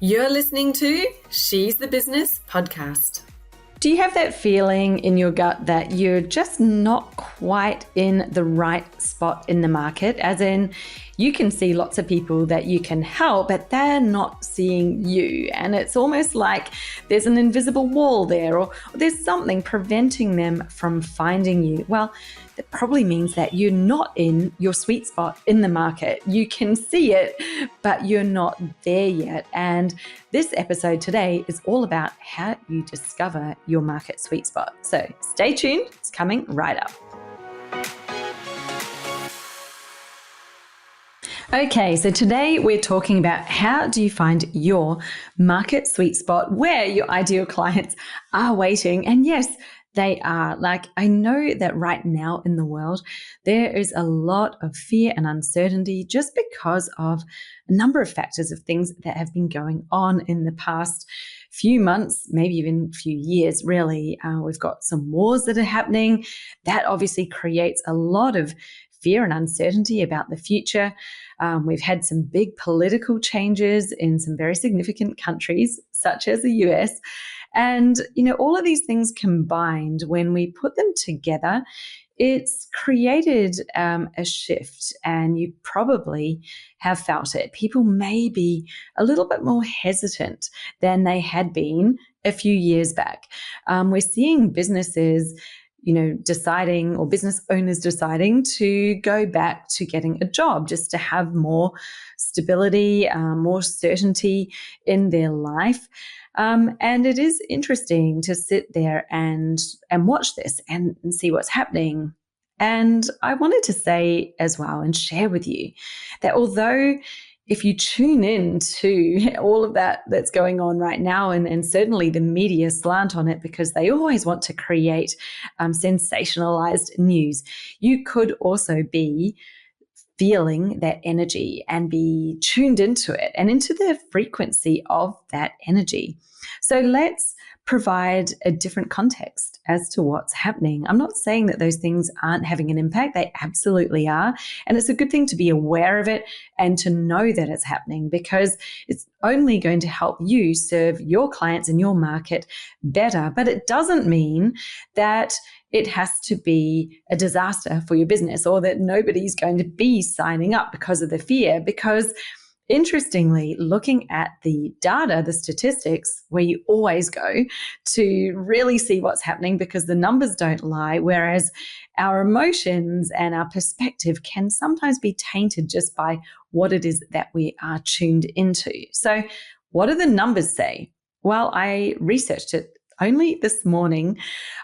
You're listening to She's the Business podcast. Do you have that feeling in your gut that you're just not quite in the right spot in the market? As in, you can see lots of people that you can help, but they're not seeing you. And it's almost like there's an invisible wall there, or there's something preventing them from finding you. Well, that probably means that you're not in your sweet spot in the market. You can see it, but you're not there yet. And this episode today is all about how you discover your market sweet spot. So stay tuned, it's coming right up. Okay, so today we're talking about how do you find your market sweet spot where your ideal clients are waiting. And yes, they are. Like, I know that right now in the world, there is a lot of fear and uncertainty just because of a number of factors of things that have been going on in the past few months, maybe even few years, really. We've got some wars that are happening. That obviously creates a lot of fear and uncertainty about the future. We've had some big political changes in some very significant countries, such as the US. And, all of these things combined, when we put them together, it's created a shift, and you probably have felt it. People may be a little bit more hesitant than they had been a few years back. We're seeing businesses deciding, or business owners deciding to go back to getting a job just to have more stability, more certainty in their life. And it is interesting to sit there and watch this and see what's happening. And I wanted to say as well and share with you that although if you tune in to all of that's going on right now, and certainly the media slant on it because they always want to create sensationalized news, you could also be feeling that energy and be tuned into it and into the frequency of that energy. So let's provide a different context as to what's happening. I'm not saying that those things aren't having an impact. They absolutely are. And it's a good thing to be aware of it and to know that it's happening, because it's only going to help you serve your clients and your market better. But it doesn't mean that it has to be a disaster for your business, or that nobody's going to be signing up because of the fear. Because interestingly, looking at the data, the statistics, where you always go to really see what's happening, because the numbers don't lie, whereas our emotions and our perspective can sometimes be tainted just by what it is that we are tuned into. So what do the numbers say? Well, I researched it only this morning.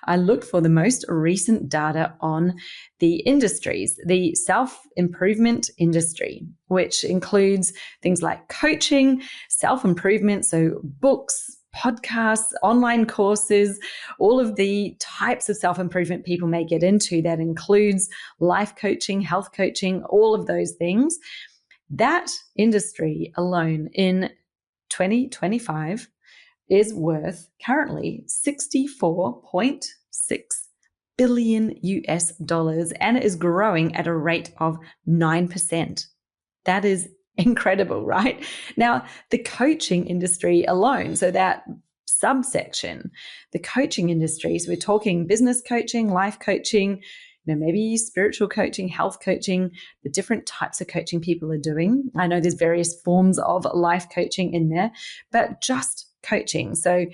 I looked for the most recent data on the industries, the self-improvement industry, which includes things like coaching, self-improvement, so books, podcasts, online courses, all of the types of self-improvement people may get into. That includes life coaching, health coaching, all of those things. That industry alone in 2025 is worth currently $64.6 billion US, and it is growing at a rate of 9%. That is incredible, right? Now, the coaching industry alone, so that subsection, the coaching industry, so we're talking business coaching, life coaching, maybe spiritual coaching, health coaching, the different types of coaching people are doing. I know there's various forms of life coaching in there, but just coaching. So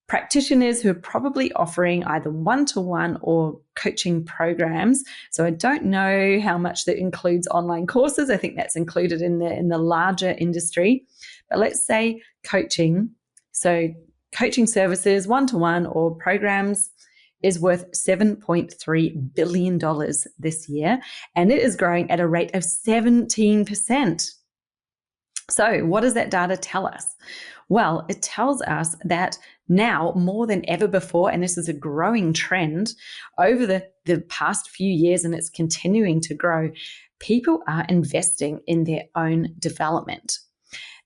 practitioners who are probably offering either one-to-one or coaching programs. So I don't know how much that includes online courses. I think that's included in the larger industry. But let's say coaching. So coaching services, one-to-one or programs, is worth $7.3 billion this year, and it is growing at a rate of 17%. So what does that data tell us? Well, it tells us that now more than ever before, and this is a growing trend over the past few years, and it's continuing to grow, people are investing in their own development.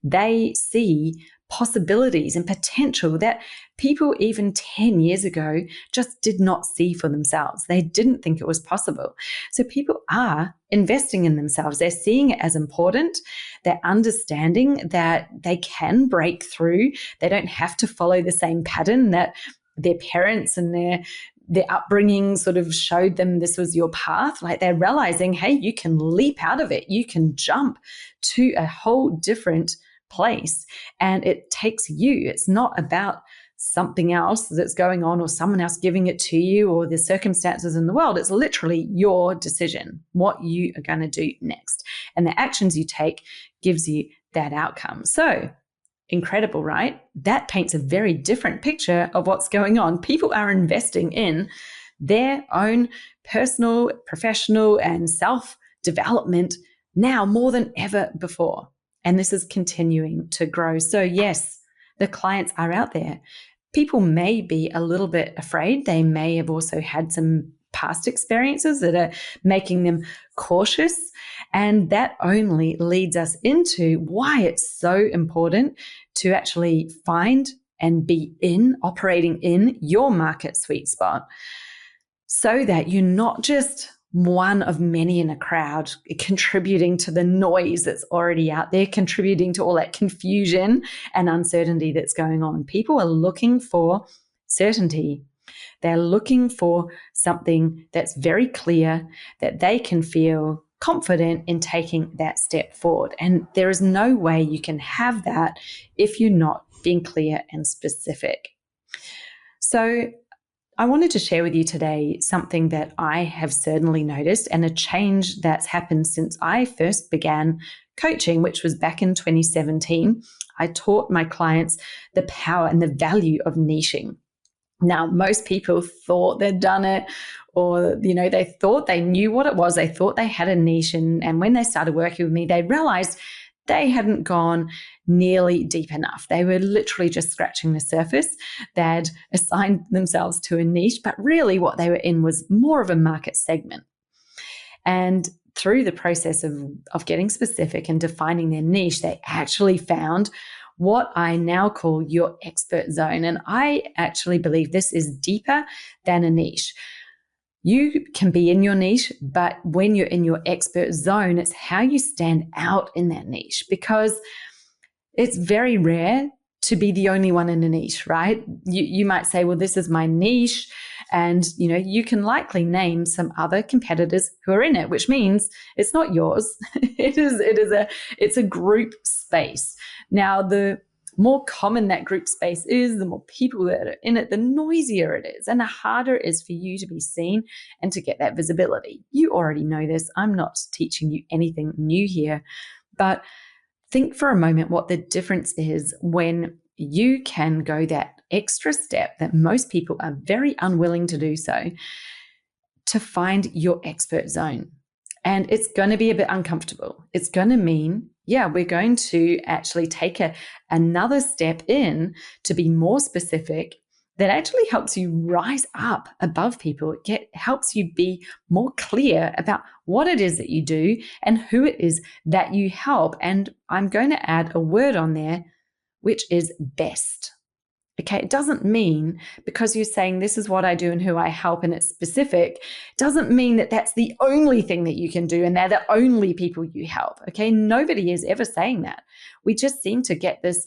They see possibilities and potential that people even 10 years ago just did not see for themselves. They didn't think it was possible. So people are investing in themselves. They're seeing it as important. They're understanding that they can break through. They don't have to follow the same pattern that their parents and their upbringing sort of showed them this was your path. Like, they're realizing, hey, you can leap out of it. You can jump to a whole different place, and it takes you. It's not about something else that's going on or someone else giving it to you or the circumstances in the world. It's literally your decision, what you are going to do next. And the actions you take gives you that outcome. So incredible, right? That paints a very different picture of what's going on. People are investing in their own personal, professional, and self-development now more than ever before. And this is continuing to grow. So yes, the clients are out there. People may be a little bit afraid. They may have also had some past experiences that are making them cautious. And that only leads us into why it's so important to actually find and be operating in your market sweet spot, so that you're not just one of many in a crowd contributing to the noise that's already out there, contributing to all that confusion and uncertainty that's going on. People are looking for certainty. They're looking for something that's very clear, that they can feel confident in taking that step forward. And there is no way you can have that if you're not being clear and specific. So I wanted to share with you today something that I have certainly noticed, and a change that's happened since I first began coaching, which was back in 2017. I taught my clients the power and the value of niching. Now, most people thought they'd done it, or, they thought they knew what it was. They thought they had a niche. And when they started working with me, they realized they hadn't gone nearly deep enough. They were literally just scratching the surface. They'd assigned themselves to a niche, but really what they were in was more of a market segment. And through the process of getting specific and defining their niche, they actually found what I now call your expert zone. And I actually believe this is deeper than a niche. You can be in your niche, but when you're in your expert zone, it's how you stand out in that niche, because it's very rare to be the only one in a niche, right? You might say, well, this is my niche. And, you can likely name some other competitors who are in it, which means it's not yours. It's a group space. Now, the more common that group space is, the more people that are in it, the noisier it is, and the harder it is for you to be seen and to get that visibility. You already know this. I'm not teaching you anything new here, but think for a moment what the difference is when you can go that extra step that most people are very unwilling to do so, to find your expert zone. And it's going to be a bit uncomfortable. It's going to mean, we're going to actually take another step in to be more specific that actually helps you rise up above people. It helps you be more clear about what it is that you do and who it is that you help. And I'm going to add a word on there, which is best. Okay, it doesn't mean because you're saying this is what I do and who I help and it's specific, doesn't mean that that's the only thing that you can do and they're the only people you help. Okay, nobody is ever saying that. We just seem to get this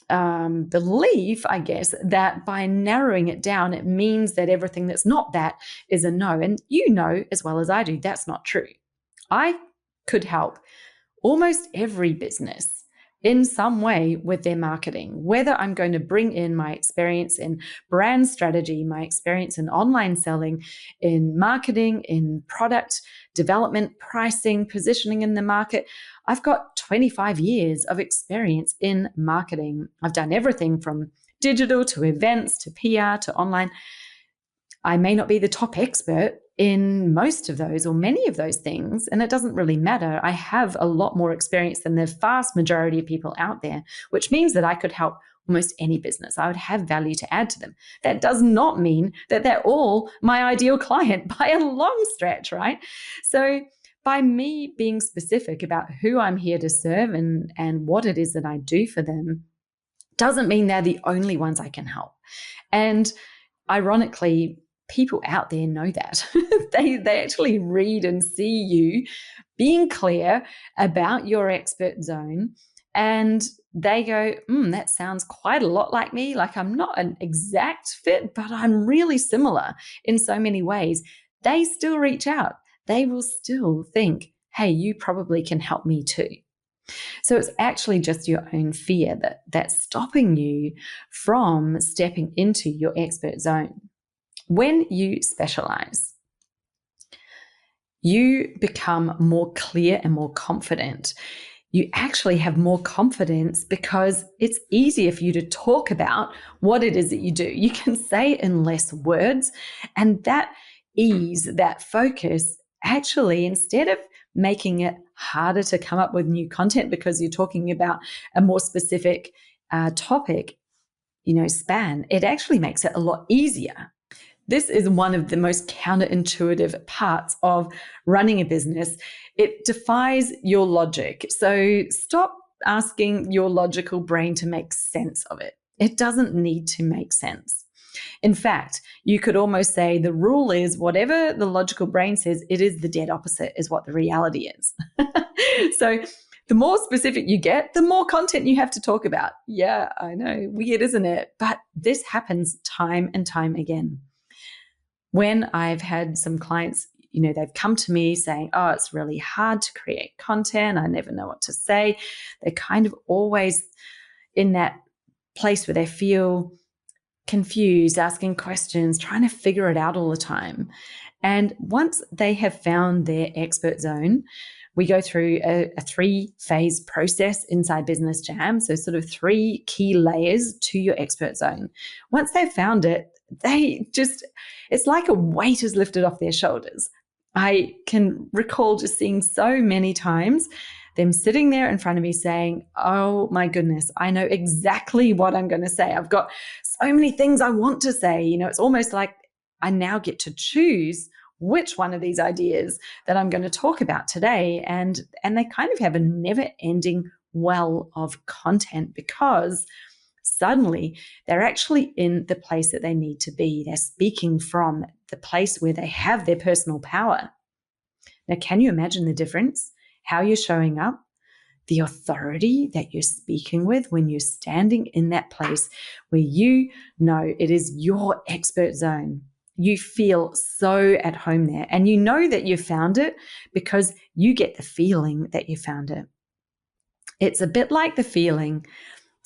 belief, I guess, that by narrowing it down, it means that everything that's not that is a no. And you know as well as I do, that's not true. I could help almost every business in some way with their marketing, whether I'm going to bring in my experience in brand strategy, my experience in online selling, in marketing, in product development, pricing, positioning in the market. I've got 25 years of experience in marketing. I've done everything from digital to events to PR to online. I may not be the top expert in most of those or many of those things, and it doesn't really matter. I have a lot more experience than the vast majority of people out there, which means that I could help almost any business. I would have value to add to them. That does not mean that they're all my ideal client by a long stretch, right? So, by me being specific about who I'm here to serve and what it is that I do for them, doesn't mean they're the only ones I can help. And ironically, people out there know that. They actually read and see you being clear about your expert zone, and they go, that sounds quite a lot like me. Like, I'm not an exact fit, but I'm really similar in so many ways. They still reach out. They will still think, hey, you probably can help me too. So it's actually just your own fear that's stopping you from stepping into your expert zone. When you specialize, you become more clear and more confident. You actually have more confidence because it's easier for you to talk about what it is that you do. You can say it in less words, and that ease, that focus, actually, instead of making it harder to come up with new content because you're talking about a more specific topic, span, it actually makes it a lot easier. This is one of the most counterintuitive parts of running a business. It defies your logic. So stop asking your logical brain to make sense of it. It doesn't need to make sense. In fact, you could almost say the rule is whatever the logical brain says, it is the dead opposite, is what the reality is. So the more specific you get, the more content you have to talk about. Yeah, I know, weird, isn't it? But this happens time and time again. When I've had some clients, they've come to me saying, oh, it's really hard to create content. I never know what to say. They're kind of always in that place where they feel confused, asking questions, trying to figure it out all the time. And once they have found their expert zone, we go through a 3-phase process inside Business Jam. So sort of 3 key layers to your expert zone. Once they've found it, it's like a weight is lifted off their shoulders. I can recall just seeing so many times them sitting there in front of me saying, oh my goodness, I know exactly what I'm going to say. I've got so many things I want to say. It's almost like I now get to choose which one of these ideas that I'm going to talk about today. And they kind of have a never-ending well of content because suddenly they're actually in the place that they need to be. They're speaking from the place where they have their personal power. Now, can you imagine the difference? How you're showing up, the authority that you're speaking with when you're standing in that place where you know it is your expert zone. You feel so at home there, and you know that you found it because you get the feeling that you found it. It's a bit like the feeling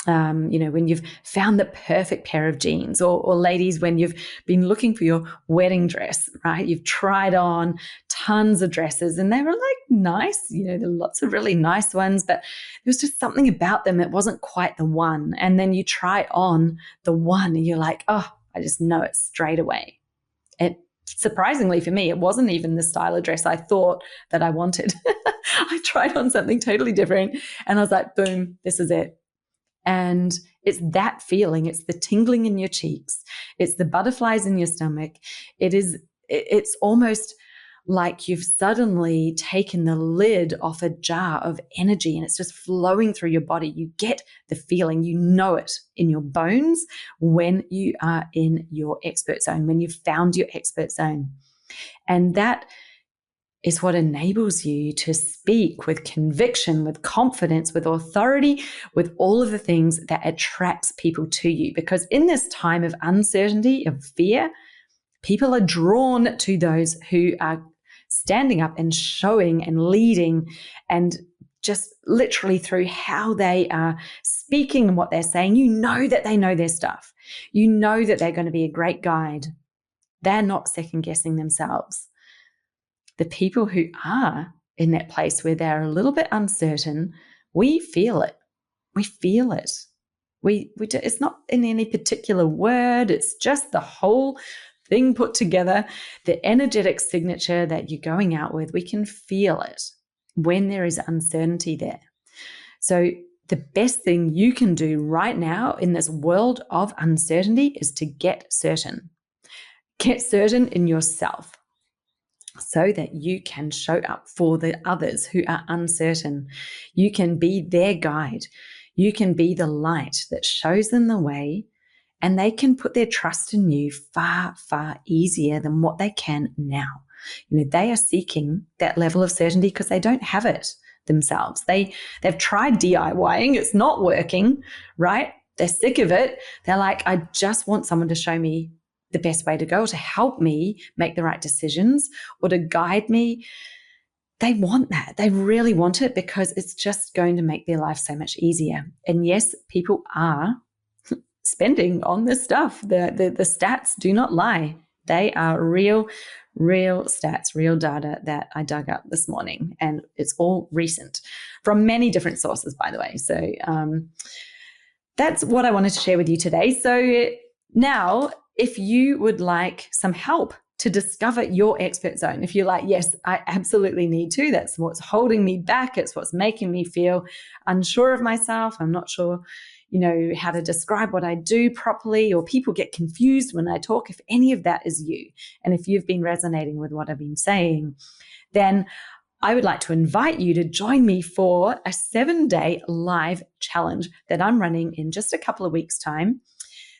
when you've found the perfect pair of jeans, or ladies, when you've been looking for your wedding dress, right? You've tried on tons of dresses and they were like nice, there are lots of really nice ones, but there was just something about them that wasn't quite the one. And then you try on the one and you're like, oh, I just know it straight away. And surprisingly for me, it wasn't even the style of dress I thought that I wanted. I tried on something totally different and I was like, boom, this is it. And it's that feeling. It's the tingling in your cheeks. It's the butterflies in your stomach. It's almost like you've suddenly taken the lid off a jar of energy and it's just flowing through your body. You get the feeling, you know it in your bones when you are in your expert zone, when you've found your expert zone. And that is what enables you to speak with conviction, with confidence, with authority, with all of the things that attracts people to you. Because in this time of uncertainty, of fear, people are drawn to those who are standing up and showing and leading, and just literally through how they are speaking and what they're saying, you know that they know their stuff. You know that they're going to be a great guide. They're not second guessing themselves. The people who are in that place where they're a little bit uncertain, we feel it. We feel it. It's not in any particular word. It's just the whole thing put together, the energetic signature that you're going out with. We can feel it when there is uncertainty there. So the best thing you can do right now in this world of uncertainty is to get certain. Get certain in yourself. so that you can show up for the others who are uncertain. You can be their guide. You can be the light that shows them the way, and they can put their trust in you far, far easier than what they can now. They are seeking that level of certainty because they don't have it themselves. They've tried DIYing. It's not working, right? They're sick of it. They're like, I just want someone to show me the best way to go, to help me make the right decisions, or to guide me. They want that. They really want it because it's just going to make their life so much easier. And yes, people are spending on this stuff. The stats do not lie. They are real stats, real data that I dug up this morning. And it's all recent from many different sources, by the way. So that's what I wanted to share with you today. So now, if you would like some help to discover your expert zone, if you're like, yes, I absolutely need to, that's what's holding me back, it's what's making me feel unsure of myself, I'm not sure, how to describe what I do properly, or people get confused when I talk, if any of that is you, and if you've been resonating with what I've been saying, then I would like to invite you to join me for a 7-day live challenge that I'm running in just a couple of weeks' time.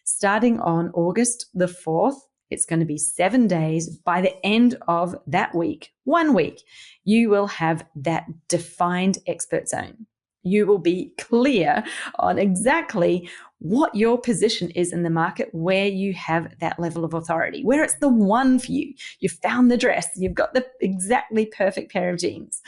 Starting on August the 4th, it's going to be 7 days. By the end of that week, 1 week, you will have that defined expert zone. You will be clear on exactly what your position is in the market, where you have that level of authority, where it's the one for you. You've found the dress, you've got the exactly perfect pair of jeans.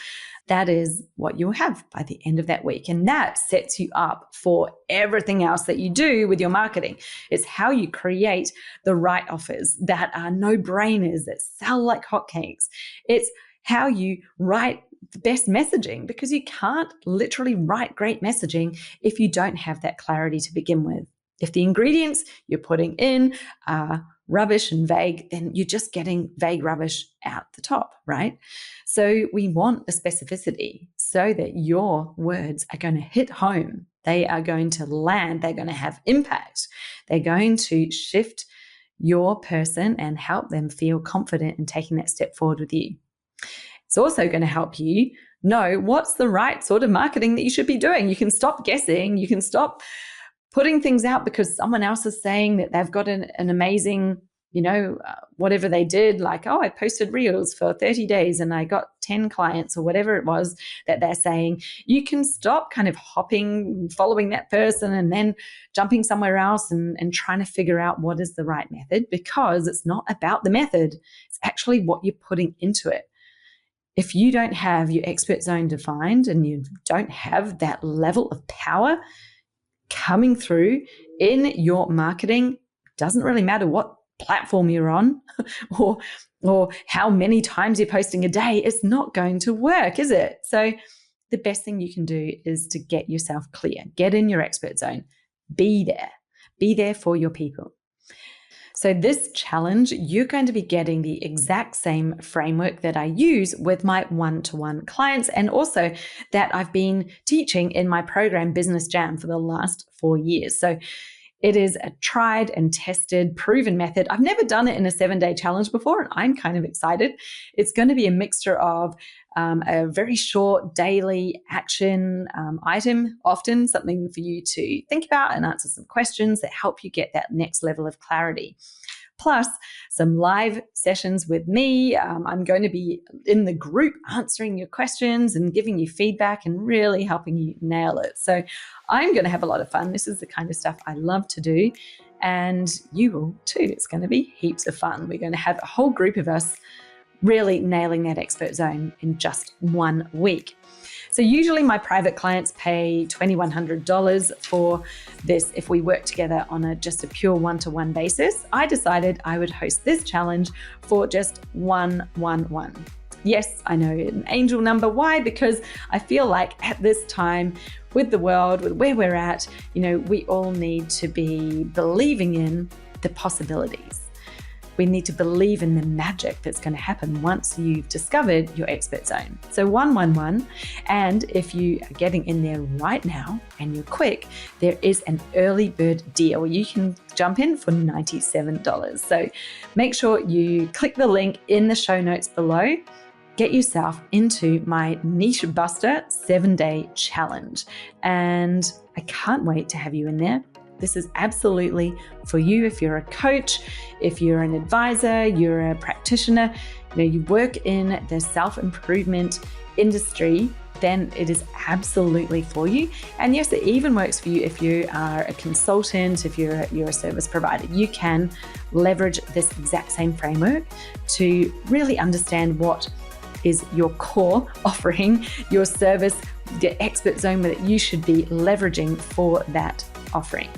That is what you'll have by the end of that week. And that sets you up for everything else that you do with your marketing. It's how you create the right offers that are no-brainers, that sell like hotcakes. It's how you write the best messaging, because you can't literally write great messaging if you don't have that clarity to begin with. If the ingredients you're putting in are rubbish and vague, then you're just getting vague rubbish out the top, right? So we want the specificity so that your words are going to hit home. They are going to land. They're going to have impact. They're going to shift your person and help them feel confident in taking that step forward with you. It's also going to help you know what's the right sort of marketing that you should be doing. You can stop guessing. You can stop putting things out because someone else is saying that they've got an amazing, whatever they did, like, I posted reels for 30 days and I got 10 clients, or whatever it was that they're saying. You can stop kind of hopping, following that person and then jumping somewhere else and trying to figure out what is the right method, because it's not about the method. It's actually what you're putting into it. If you don't have your expert zone defined and you don't have that level of power coming through in your marketing, doesn't really matter what platform you're on or how many times you're posting a day, it's not going to work, is it? So the best thing you can do is to get yourself clear, get in your expert zone, be there for your people. So this challenge, you're going to be getting the exact same framework that I use with my one-to-one clients, and also that I've been teaching in my program Business Jam for the last 4 years. So it is a tried and tested, proven method. I've never done it in a 7-day challenge before, and I'm kind of excited. It's going to be a mixture of a very short daily action item, often something for you to think about and answer some questions that help you get that next level of clarity. Plus some live sessions with me. I'm going to be in the group answering your questions and giving you feedback and really helping you nail it. So I'm going to have a lot of fun. This is the kind of stuff I love to do, and you will too. It's going to be heaps of fun. We're going to have a whole group of us really nailing that expert zone in just 1 week. So usually my private clients pay $2,100 for this if we work together on just a pure one-to-one basis. I decided I would host this challenge for just $111. Yes, I know, an angel number. Why? Because I feel like at this time with the world, with where we're at, we all need to be believing in the possibilities. we need to believe in the magic that's going to happen once you've discovered your expert zone. So 111, and if you are getting in there right now and you're quick, there is an early bird deal. You can jump in for $97. So make sure you click the link in the show notes below. Get yourself into my Niche Buster 7-day challenge. And I can't wait to have you in there. This is absolutely for you. If you're a coach, if you're an advisor, you're a practitioner, you work in the self-improvement industry, then it is absolutely for you. And yes, it even works for you if you are a consultant, if you're a service provider. You can leverage this exact same framework to really understand what is your core offering, your service, the expert zone that you should be leveraging for that offering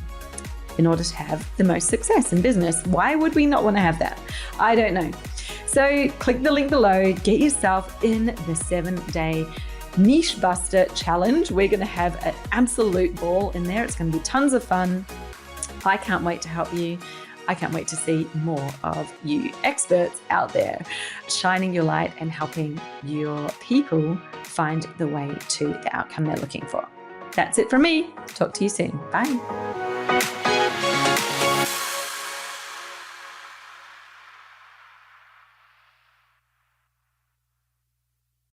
in order to have the most success in business. Why would we not want to have that? I don't know. So click the link below, get yourself in the 7-day Niche Buster challenge. We're going to have an absolute ball in there. It's going to be tons of fun. I can't wait to help you. I can't wait to see more of you experts out there shining your light and helping your people find the way to the outcome they're looking for. That's it from me. Talk to you soon. Bye.